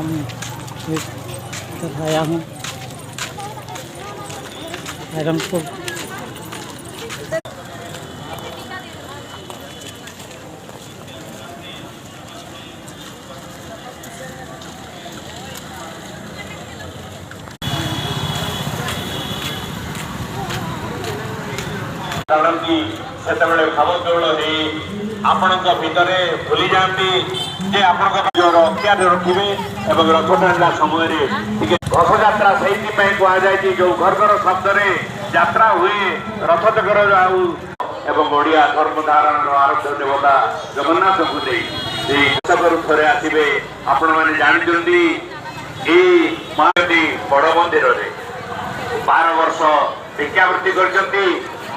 इधर आया हूँ रायरंगपुर। कारण की सेतबेले भावोद्वेल हो आपणक भितरे भूली जाती जे आपणक रक्षा रखिए एवं रथ टाणा समय घोष यात्रा से कहुई जो घर घर शब्द यात्रा हुए रथ चक्र जाऊ एवं ओडिया धर्म धारण आराध्य देवता जगन्नाथ को देशकू थे आसवे आपण मैंने जानते बड़ मंदिर में 12 वर्ष भिक्षावृत्ति कर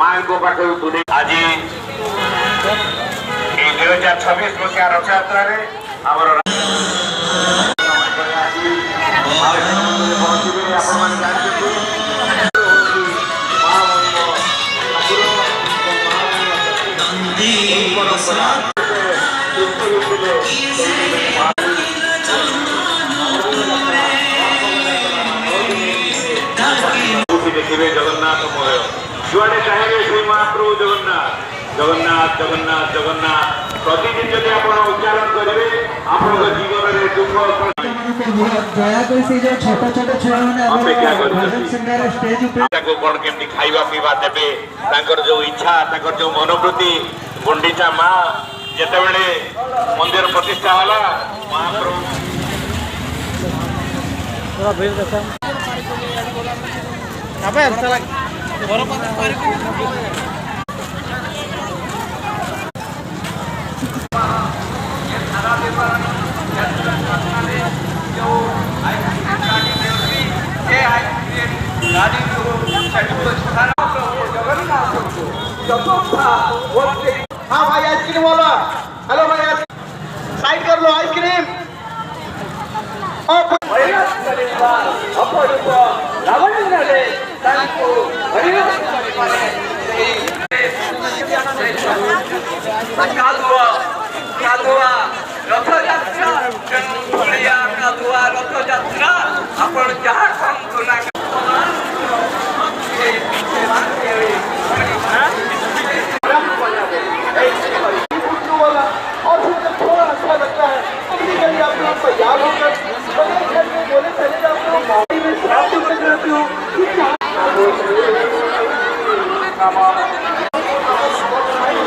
माँ को पाखे दूरे आज 2026 मसीहा रथ यात्रा देखिए जगन्नाथ मय जुआड़े चाहिए श्री महाप्रभु जगन्नाथ जगन्नाथ जगन्नाथ जगन्नाथ प्रतिदिन जब आप उच्चारण करेंगे आप जीवन में दुख दया जो छोट छोट छुआ कौन केमती खाइबा पीवा देवे जो इच्छा जो मनोवृत्ति गुंडीचा माँ जिते मंदिर प्रतिष्ठा होला महाप्रभु हाँ भाई आइसक्रीम वाला हेलो भाई साइड कर लो आइसक्रीम